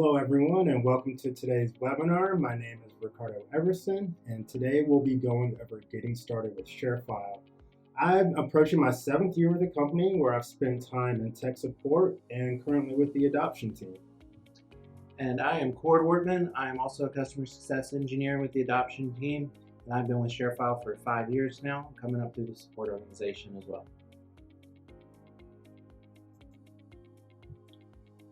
Hello everyone and welcome to today's webinar. My name is Ricardo Everson and today we'll be going over getting started with ShareFile. I'm approaching my 7th year with the company where I've spent time in tech support and currently with the adoption team. And I am Cord Wortman. I am also a customer success engineer with the adoption team, and I've been with ShareFile for 5 years now, coming up through the support organization as well.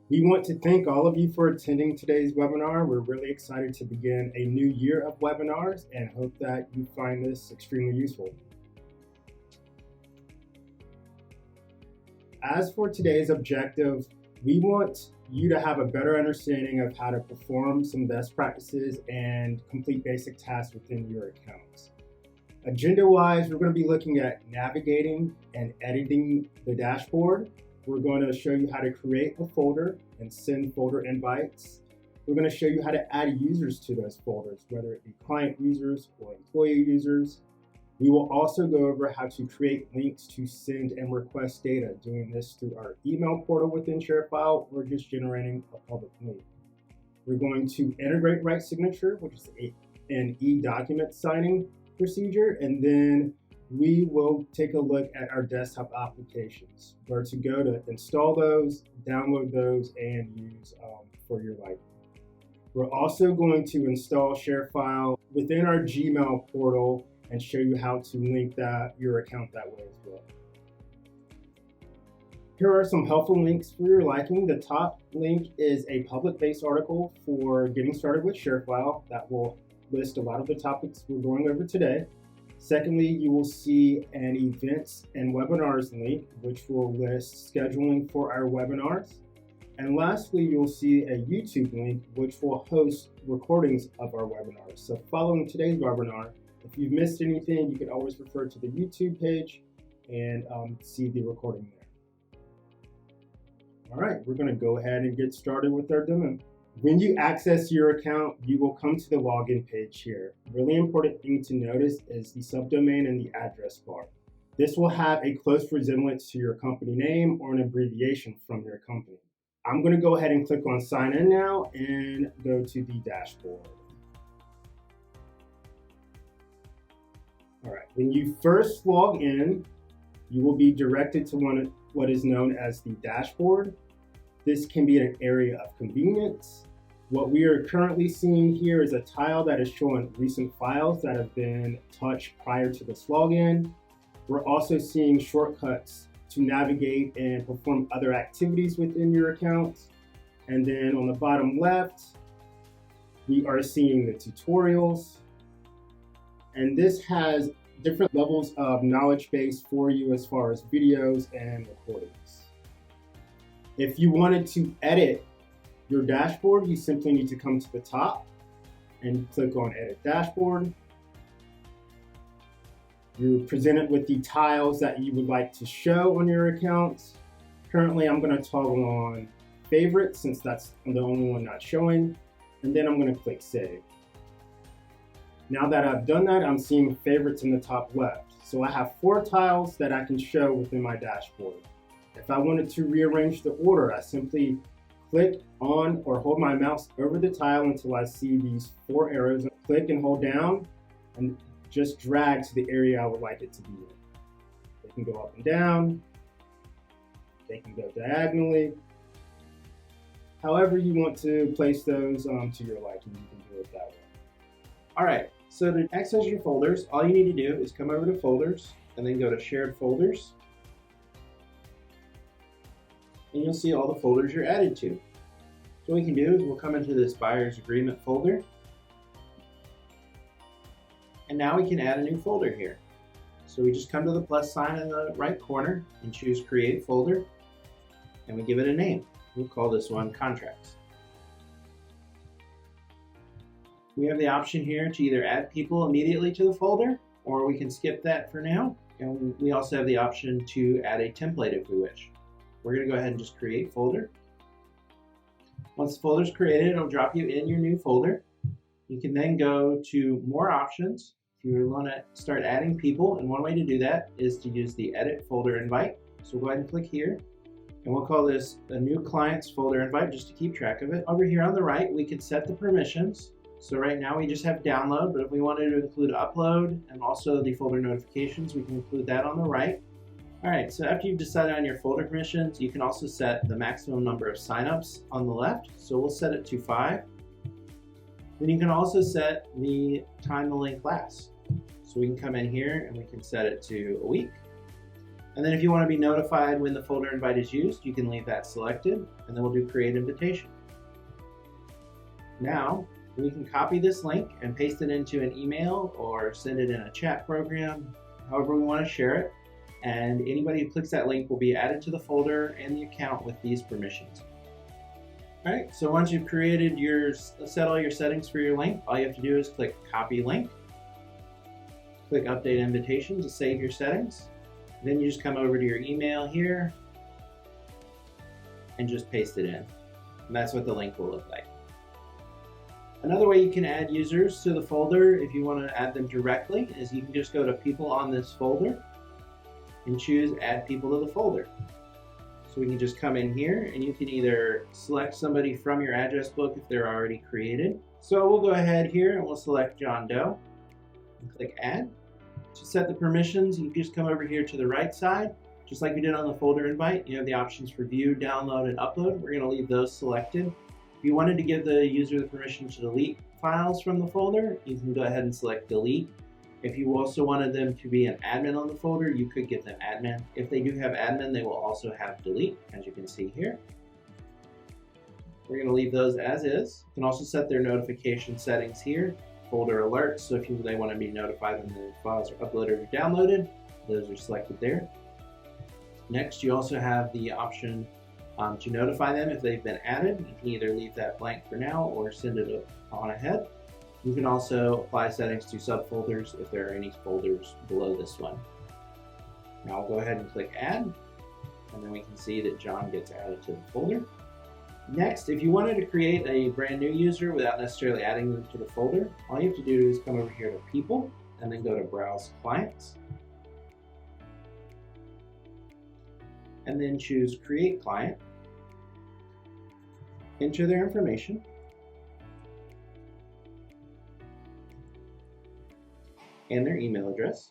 We want to thank all of you for attending today's webinar. We're really excited to begin a new year of webinars and hope that you find this extremely useful. As for today's objective, we want you to have a better understanding of how to perform some best practices and complete basic tasks within your accounts. Agenda-wise, we're going to be looking at navigating and editing the dashboard. We're going to show you how to create a folder and send folder invites. We're going to show you how to add users to those folders, whether it be client users or employee users. We will also go over how to create links to send and request data, doing this through our email portal within ShareFile or just generating a public link. We're going to integrate Right Signature, which is an e-document signing procedure, and then we will take a look at our desktop applications, where to go to install those, download those, and use for your liking. We're also going to install ShareFile within our Gmail portal and show you how to link your account that way as well. Here are some helpful links for your liking. The top link is a public-based article for getting started with ShareFile that will list a lot of the topics we're going over today. Secondly, you will see an events and webinars link, which will list scheduling for our webinars. And lastly, you'll see a YouTube link, which will host recordings of our webinars. So following today's webinar, if you've missed anything, you can always refer to the YouTube page and see the recording there. All right, we're going to go ahead and get started with our demo. When you access your account, you will come to the login page here. Really important thing to notice is the subdomain and the address bar. This will have a close resemblance to your company name or an abbreviation from your company. I'm going to go ahead and click on sign in now and go to the dashboard. All right, when you first log in, you will be directed to what is known as the dashboard. This can be an area of convenience. What we are currently seeing here is a tile that is showing recent files that have been touched prior to this login. We're also seeing shortcuts to navigate and perform other activities within your account. And then on the bottom left, we are seeing the tutorials. And this has different levels of knowledge base for you as far as videos and recordings. If you wanted to edit your dashboard, you simply need to come to the top and click on Edit Dashboard. You're presented with the tiles that you would like to show on your accounts. Currently, I'm going to toggle on Favorites since that's the only one not showing, and then I'm going to click Save. Now that I've done that, I'm seeing favorites in the top left. So I have 4 tiles that I can show within my dashboard. If I wanted to rearrange the order, I simply click on or hold my mouse over the tile until I see these 4 arrows. Click and hold down and just drag to the area I would like it to be in. They can go up and down. They can go diagonally. However you want to place those to your liking, you can do it that way. All right, so to access your folders, all you need to do is come over to Folders and then go to Shared Folders. And you'll see all the folders you're added to. So what we can do is we'll come into this Buyer's Agreement folder. And now we can add a new folder here. So we just come to the plus sign in the right corner and choose Create Folder. And we give it a name. We'll call this one Contracts. We have the option here to either add people immediately to the folder, or we can skip that for now. And we also have the option to add a template if we wish. We're going to go ahead and just create folder. Once the folder is created, it'll drop you in your new folder. You can then go to more options if you want to start adding people. And one way to do that is to use the edit folder invite. So go ahead and click here. And we'll call this a new clients folder invite just to keep track of it. Over here on the right, we can set the permissions. So right now we just have download, but if we wanted to include upload and also the folder notifications, we can include that on the right. All right, so after you've decided on your folder permissions, you can also set the maximum number of signups on the left. So we'll set it to 5. Then you can also set the time the link lasts. So we can come in here and we can set it to a week. And then if you want to be notified when the folder invite is used, you can leave that selected, and then we'll do create invitation. Now, we can copy this link and paste it into an email or send it in a chat program, however we want to share it. And anybody who clicks that link will be added to the folder and the account with these permissions. All right, so once you've set all your settings for your link, all you have to do is click copy link, click update invitation to save your settings. Then you just come over to your email here and just paste it in. And that's what the link will look like. Another way you can add users to the folder if you want to add them directly is you can just go to people on this folder and choose add people to the folder. So we can just come in here and you can either select somebody from your address book if they're already created. So we'll go ahead here and we'll select John Doe and click add. To set the permissions, you can just come over here to the right side. Just like we did on the folder invite, you have the options for view, download, and upload. We're going to leave those selected. If you wanted to give the user the permission to delete files from the folder, you can go ahead and select delete. If you also wanted them to be an admin on the folder, you could give them admin. If they do have admin, they will also have delete, as you can see here. We're going to leave those as is. You can also set their notification settings here. Folder alerts, so if they want to be notified when the files are uploaded or downloaded, those are selected there. Next, you also have the option to notify them if they've been added. You can either leave that blank for now or send it on ahead. You can also apply settings to subfolders if there are any folders below this one. Now I'll go ahead and click add, and then we can see that John gets added to the folder. Next, if you wanted to create a brand new user without necessarily adding them to the folder, all you have to do is come over here to People and then go to Browse Clients. And then choose Create Client. Enter their information. And their email address.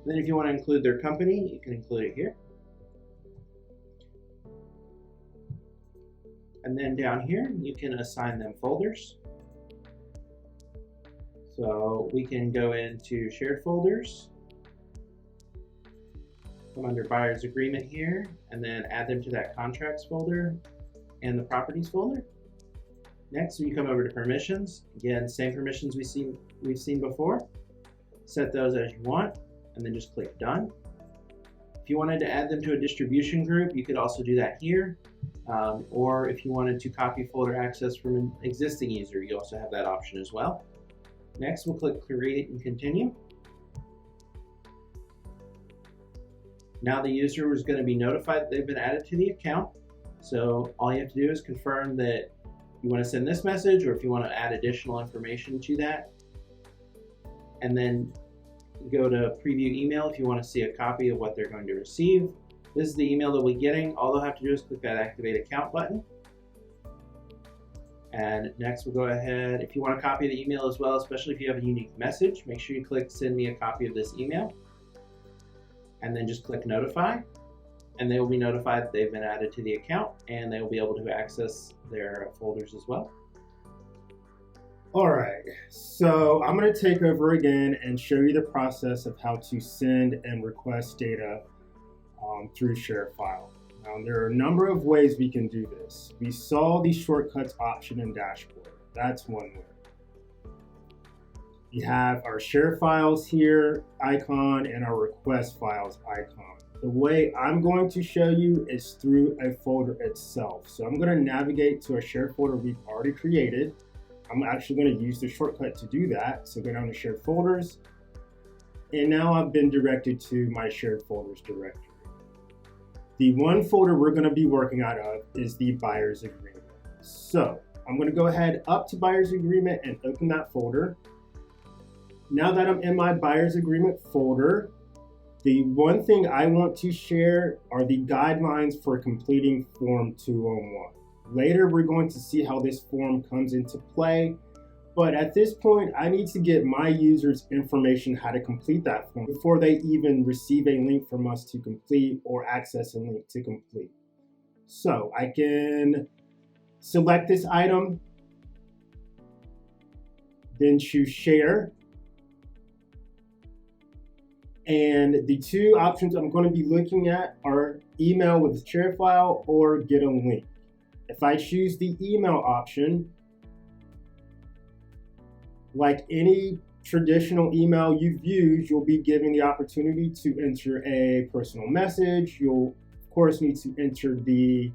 Then if you want to include their company, you can include it here. And then down here, you can assign them folders. So we can go into shared folders, come under buyer's agreement here, and then add them to that contracts folder and the properties folder. Next, you come over to permissions. Again, same permissions we've seen before. Set those as you want, and then just click done. If you wanted to add them to a distribution group, you could also do that here. Or if you wanted to copy folder access from an existing user, you also have that option as well. Next, we'll click create and continue. Now the user is going to be notified that they've been added to the account. So all you have to do is confirm that you want to send this message or if you want to add additional information to that. And then go to preview email if you want to see a copy of what they're going to receive. This is the email they'll be getting. All they'll have to do is click that activate account button. And next we'll go ahead, if you want to copy the email as well, especially if you have a unique message, make sure you click send me a copy of this email. And then just click notify. And they will be notified that they've been added to the account and they will be able to access their folders as well. All right, so I'm going to take over again and show you the process of how to send and request data through ShareFile. Now, there are a number of ways we can do this. We saw the shortcuts option in dashboard. That's one way. We have our share files here icon and our request files icon. The way I'm going to show you is through a folder itself. So I'm going to navigate to a shared folder we've already created. I'm actually going to use the shortcut to do that. So go down to shared folders. And now I've been directed to my shared folders directory. The one folder we're going to be working out of is the buyer's agreement. So I'm going to go ahead up to buyer's agreement and open that folder. Now that I'm in my buyer's agreement folder, the one thing I want to share are the guidelines for completing Form 201. Later, we're going to see how this form comes into play, but at this point, I need to get my users information how to complete that form before they even receive a link from us to complete or access a link to complete. So I can select this item, then choose Share. And the two options I'm going to be looking at are email with ShareFile or get a link. If I choose the email option, like any traditional email you've used, you'll be given the opportunity to enter a personal message. You'll, of course, need to enter the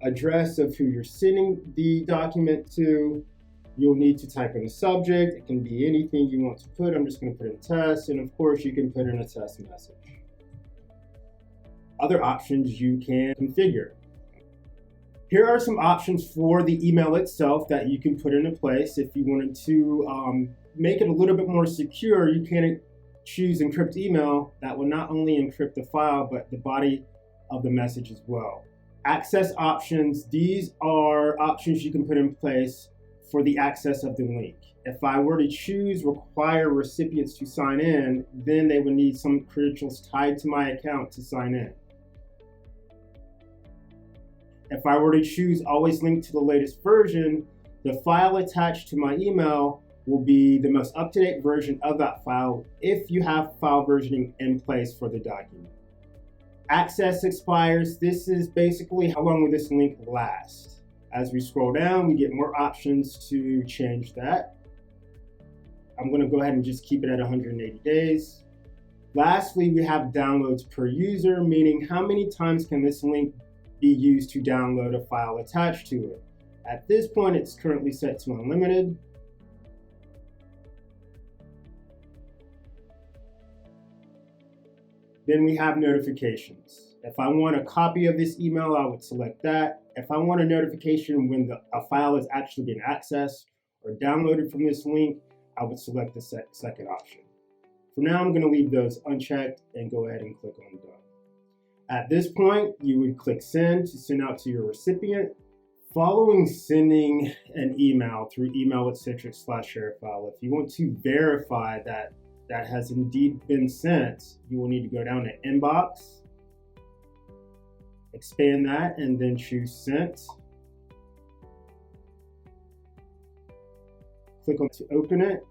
address of who you're sending the document to. You'll need to type in a subject. It can be anything you want to put. I'm just going to put in test, and of course, you can put in a test message. Other options you can configure. Here are some options for the email itself that you can put into place. If you wanted to make it a little bit more secure, you can choose encrypt email. That will not only encrypt the file, but the body of the message as well. Access options. These are options you can put in place for the access of the link. If I were to choose require recipients to sign in, then they would need some credentials tied to my account to sign in. If I were to choose always link to the latest version, the file attached to my email will be the most up-to-date version of that file if you have file versioning in place for the document. Access expires. This is basically how long will this link last. As we scroll down, we get more options to change that. I'm going to go ahead and just keep it at 180 days. Lastly, we have downloads per user, meaning how many times can this link be used to download a file attached to it. At this point, it's currently set to unlimited. Then we have notifications. If I want a copy of this email, I would select that. If I want a notification when a file is actually being accessed or downloaded from this link, I would select the second option. For now, I'm going to leave those unchecked and go ahead and click on Done. At this point, you would click Send to send out to your recipient. Following sending an email through email with Citrix/ShareFile, if you want to verify that that has indeed been sent, you will need to go down to Inbox, expand that, and then choose Sent. Click on to open it.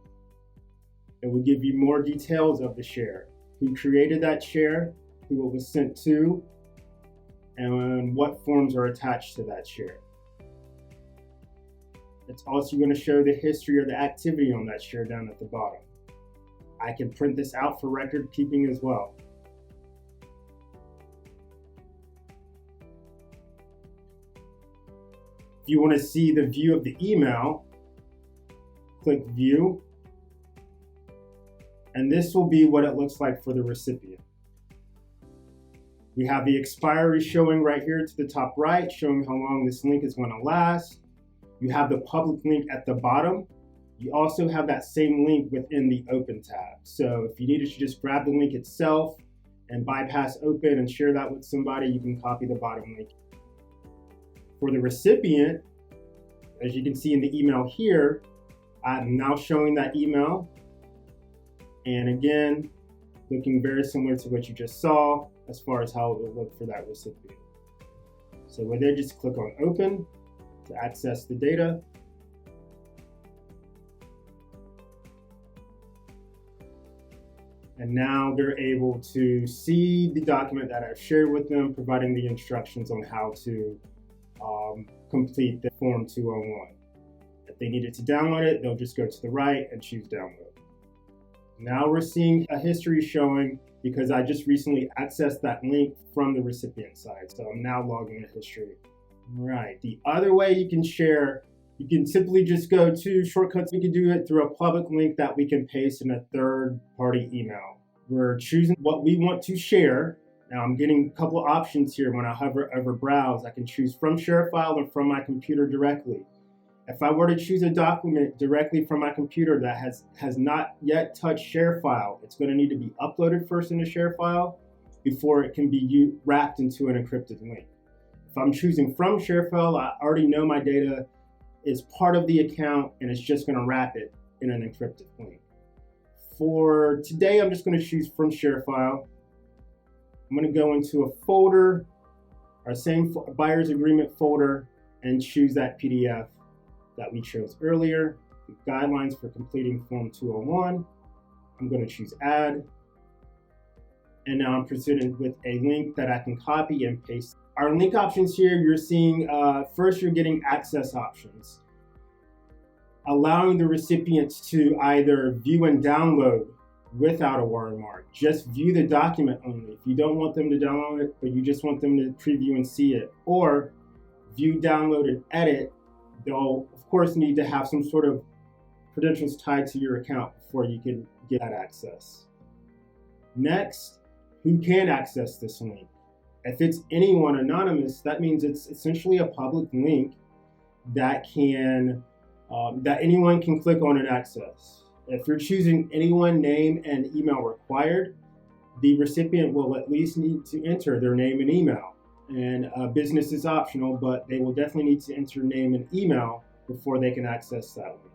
It will give you more details of the share, who created that share, who it was sent to, and what forms are attached to that share. It's also going to show the history or the activity on that share down at the bottom. I can print this out for record keeping as well. If you want to see the view of the email, click View, and this will be what it looks like for the recipient. We have the expiry showing right here to the top right, showing how long this link is going to last. You have the public link at the bottom. You also have that same link within the Open tab. So if you needed to just grab the link itself and bypass Open and share that with somebody, you can copy the bottom link. For the recipient, as you can see in the email here, I'm now showing that email. And again, looking very similar to what you just saw as far as how it would look for that recipient. So we're there, just click on Open to access the data. And now they're able to see the document that I've shared with them, providing the instructions on how to complete the Form 201. If they needed to download it, they'll just go to the right and choose Download. Now we're seeing a history showing because I just recently accessed that link from the recipient side. So I'm now logging a history. Right. The other way you can share, you can simply just go to shortcuts. We can do it through a public link that we can paste in a third-party email. We're choosing what we want to share. Now I'm getting a couple of options here. When I hover over Browse, I can choose from ShareFile and from my computer directly. If I were to choose a document directly from my computer that has not yet touched ShareFile, it's going to need to be uploaded first into ShareFile before it can be wrapped into an encrypted link. If I'm choosing from ShareFile, I already know my data is part of the account and it's just going to wrap it in an encrypted link. For today, I'm just going to choose from ShareFile. I'm going to go into a folder, our same buyer's agreement folder, and choose that PDF that we chose earlier, the guidelines for completing Form 201. I'm going to choose Add. And now I'm presented with a link that I can copy and paste. Our link options here, you're seeing, first you're getting access options, allowing the recipients to either view and download without a watermark. Just view the document only. If you don't want them to download it, but you just want them to preview and see it, or view, download, and edit, they'll of course need to have some sort of credentials tied to your account before you can get that access. Next, who can access this link? If it's anyone anonymous, that means it's essentially a public link that that anyone can click on and access. If you're choosing anyone, name, and email required, the recipient will at least need to enter their name and email. And business is optional, but they will definitely need to enter name and email before they can access that link.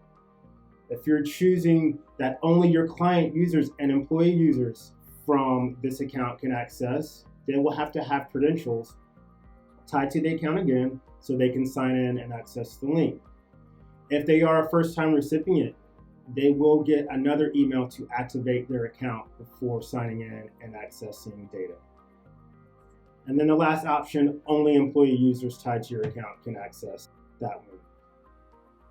If you're choosing that only your client users and employee users from this account can access, they will have to have credentials tied to the account again so they can sign in and access the link. If they are a first-time recipient, they will get another email to activate their account before signing in and accessing data. And then the last option, only employee users tied to your account can access that link.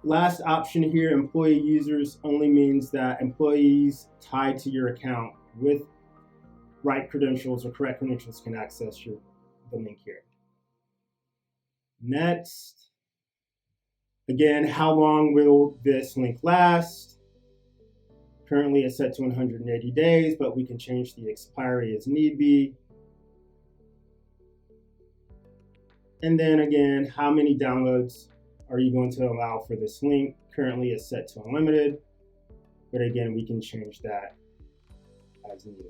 Last option here, employee users, only means that employees tied to your account with right credentials or correct credentials can access the link here. Next, again, how long will this link last? Currently it's set to 180 days, but we can change the expiry as need be. And then again, how many downloads are you going to allow for this link? Currently it's set to unlimited, but again, we can change that as needed.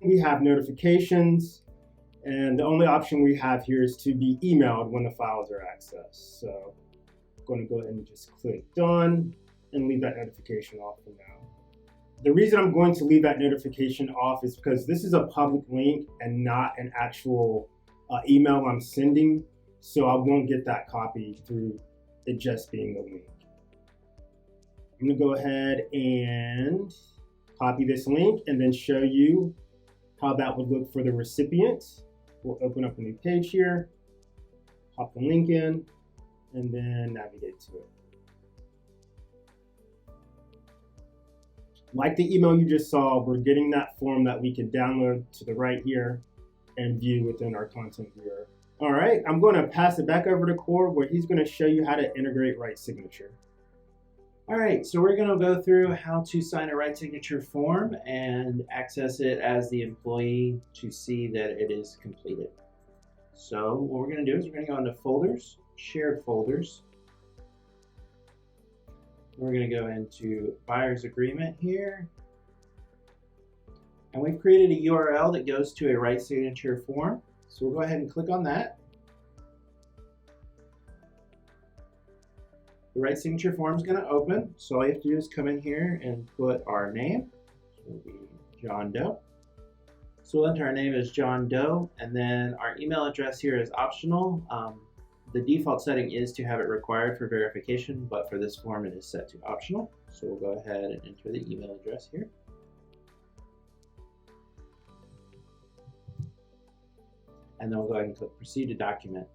We have notifications, and the only option we have here is to be emailed when the files are accessed. So I'm going to go ahead and just click done and leave that notification off for now. The reason I'm going to leave that notification off is because this is a public link and not an actual email I'm sending, so I won't get that copy through it just being a link. I'm going to go ahead and copy this link and then show you how that would look for the recipient. We'll open up a new page here, pop the link in, and then navigate to it. Like the email you just saw, we're getting that form that we can download to the right here and view within our content viewer. All right, I'm going to pass it back over to Core where he's going to show you how to integrate right signature. All right, so we're going to go through how to sign a right signature form and access it as the employee to see that it is completed. So what we're going to do is we're going to go into Folders, Shared Folders. We're going to go into Buyer's Agreement here. And we've created a URL that goes to a right signature form. So we'll go ahead and click on that. The right signature form is going to open, so all you have to do is come in here and put our name, which will be John Doe. So we'll enter our name as John Doe, and then our email address here is optional. The default setting is to have it required for verification, but for this form it is set to optional. So we'll go ahead and enter the email address here. And then we'll go ahead and click Proceed to Document.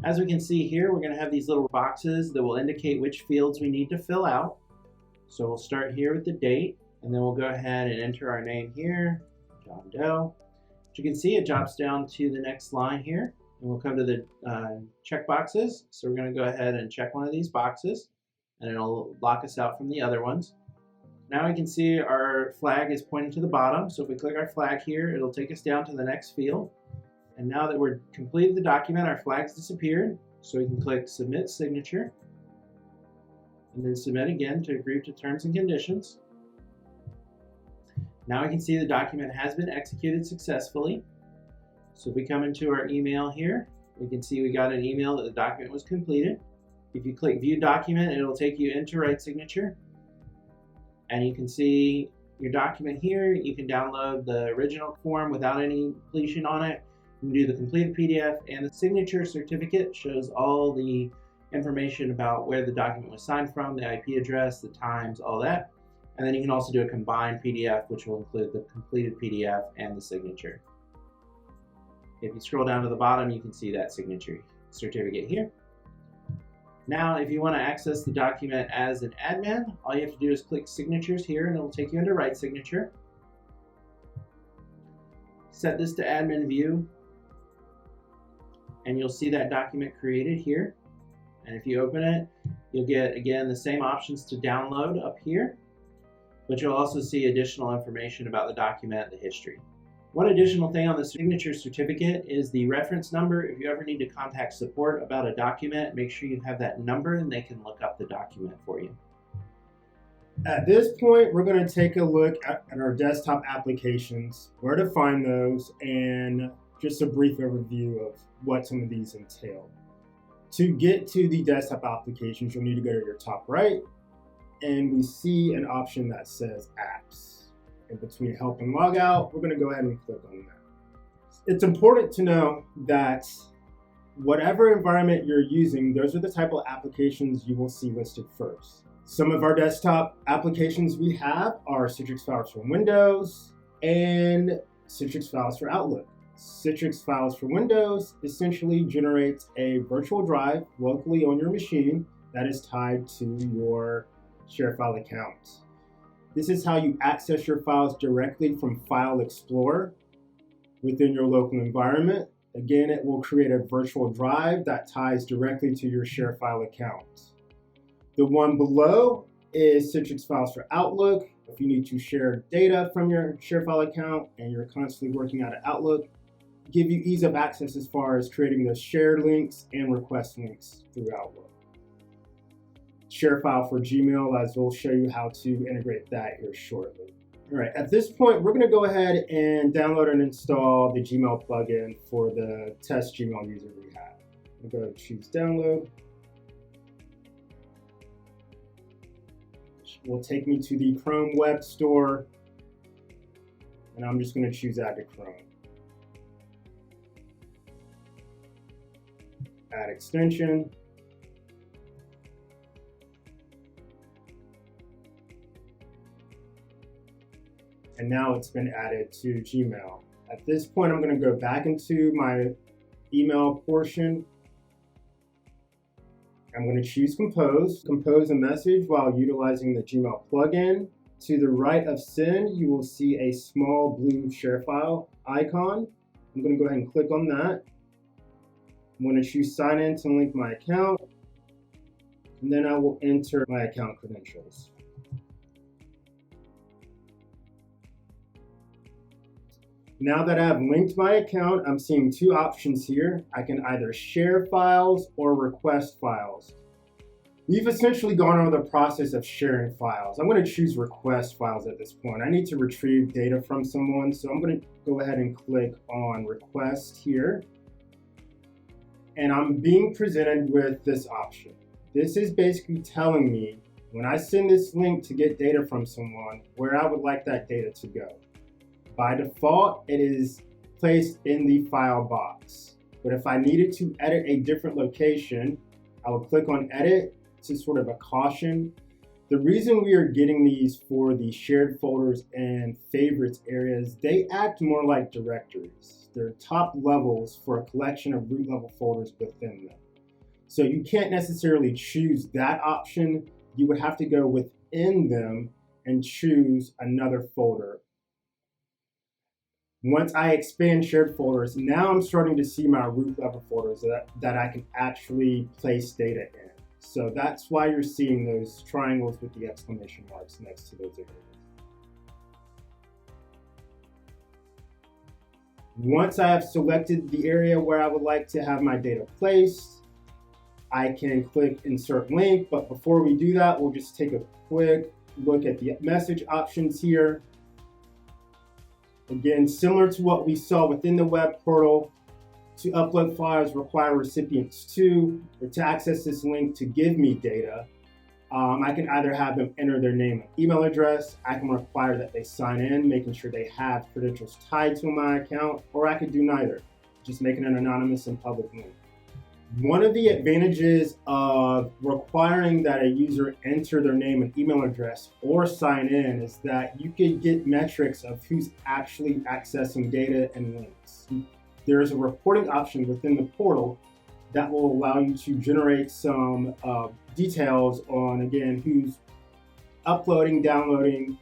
As we can see here, we're going to have these little boxes that will indicate which fields we need to fill out. So we'll start here with the date, and then we'll go ahead and enter our name here, John Doe. As you can see, it drops down to the next line here, and we'll come to the check boxes. So we're going to go ahead and check one of these boxes, and it'll lock us out from the other ones. Now we can see our flag is pointing to the bottom. So if we click our flag here, it'll take us down to the next field. And now that we're completed the document, our flag's disappeared. So we can click Submit Signature. And then submit again to agree to terms and conditions. Now we can see the document has been executed successfully. So if we come into our email here, we can see we got an email that the document was completed. If you click View Document, it'll take you into Write Signature. And you can see your document here. You can download the original form without any completion on it. You can do the completed PDF, and the signature certificate shows all the information about where the document was signed from, the IP address, the times, all that. And then you can also do a combined PDF, which will include the completed PDF and the signature. If you scroll down to the bottom, you can see that signature certificate here. Now, if you want to access the document as an admin, all you have to do is click Signatures here, and it'll take you into Write Signature. Set this to admin view, and you'll see that document created here. And if you open it, you'll get, again, the same options to download up here, but you'll also see additional information about the document, the history. One additional thing on the signature certificate is the reference number. If you ever need to contact support about a document, make sure you have that number and they can look up the document for you. At this point, we're going to take a look at our desktop applications, where to find those, and just a brief overview of what some of these entail. To get to the desktop applications, you'll need to go to your top right, and we see an option that says Apps. In between Help and Logout, we're going to go ahead and click on that. It's important to know that whatever environment you're using, those are the type of applications you will see listed first. Some of our desktop applications we have are Citrix Files for Windows and Citrix Files for Outlook. Citrix Files for Windows essentially generates a virtual drive locally on your machine that is tied to your ShareFile account. This is how you access your files directly from File Explorer within your local environment. Again, it will create a virtual drive that ties directly to your ShareFile account. The one below is Citrix Files for Outlook. If you need to share data from your ShareFile account and you're constantly working out of Outlook, give you ease of access as far as creating those shared links and request links through Outlook. ShareFile for Gmail, as we'll show you how to integrate that here shortly. All right, at this point, we're going to go ahead and download and install the Gmail plugin for the test Gmail user we have. We'll go to choose download. It will take me to the Chrome Web Store, and I'm just going to choose Add to Chrome. Add extension. And now it's been added to Gmail. At this point, I'm going to go back into my email portion. I'm going to choose Compose. Compose a message while utilizing the Gmail plugin. To the right of Send, you will see a small blue ShareFile icon. I'm going to go ahead and click on that. I'm going to choose Sign In to link my account. And then I will enter my account credentials. Now that I've linked my account, I'm seeing two options here. I can either share files or request files. We've essentially gone over the process of sharing files. I'm going to choose request files at this point. I need to retrieve data from someone, so I'm going to go ahead and click on request here. And I'm being presented with this option. This is basically telling me when I send this link to get data from someone, where I would like that data to go. By default, it is placed in the file box. But if I needed to edit a different location, I will click on edit. This is sort of a caution. The reason we are getting these for the shared folders and favorites areas, they act more like directories. They're top levels for a collection of root level folders within them. So you can't necessarily choose that option. You would have to go within them and choose another folder. Once I expand shared folders, now I'm starting to see my root level folders that I can actually place data in. So that's why you're seeing those triangles with the exclamation marks next to those areas. Once I have selected the area where I would like to have my data placed, I can click Insert Link, but before we do that, we'll just take a quick look at the message options here. Again, similar to what we saw within the web portal, to upload files require recipients to, or to access this link to give me data. I can either have them enter their name and email address, I can require that they sign in, making sure they have credentials tied to my account, or I could do neither, just making an anonymous and public link. One of the advantages of requiring that a user enter their name and email address or sign in is that you can get metrics of who's actually accessing data and links. There is a reporting option within the portal that will allow you to generate some details on, again, who's uploading, downloading,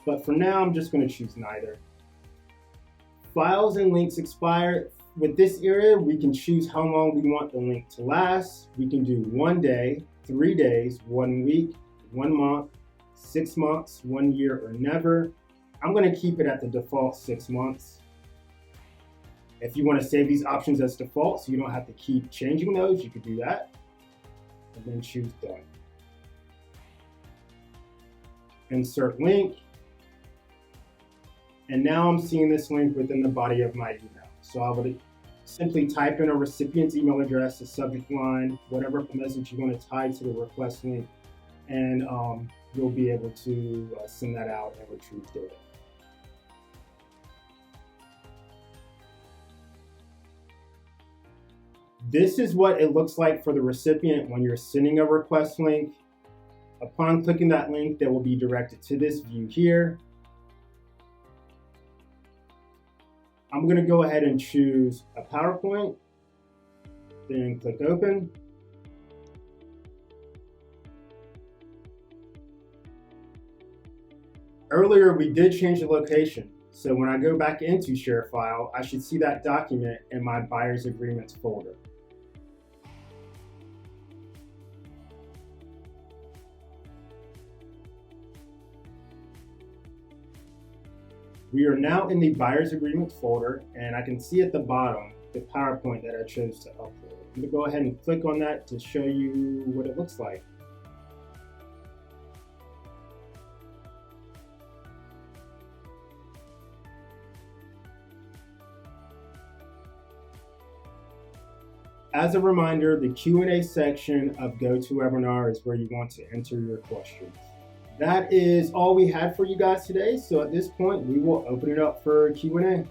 but for now, I'm just going to choose neither. Files and links expire. With this area, we can choose how long we want the link to last. We can do 1 day, 3 days, 1 week, 1 month, 6 months, 1 year, or never. I'm going to keep it at the default 6 months. If you want to save these options as default so you don't have to keep changing those, you could do that. And then choose Done. Insert link. And now I'm seeing this link within the body of my email. So I would simply type in a recipient's email address, a subject line, whatever message you want to tie to the request link, and you'll be able to send that out and retrieve data. This is what it looks like for the recipient when you're sending a request link. Upon clicking that link, they will be directed to this view here. I'm going to go ahead and choose a PowerPoint, then click Open. Earlier, we did change the location. So when I go back into ShareFile, I should see that document in my Buyer's Agreements folder. We are now in the Buyer's Agreements folder, and I can see at the bottom the PowerPoint that I chose to upload. I'm going to go ahead and click on that to show you what it looks like. As a reminder, the Q&A section of GoToWebinar is where you want to enter your questions. That is all we had for you guys today. So at this point, we will open it up for Q&A.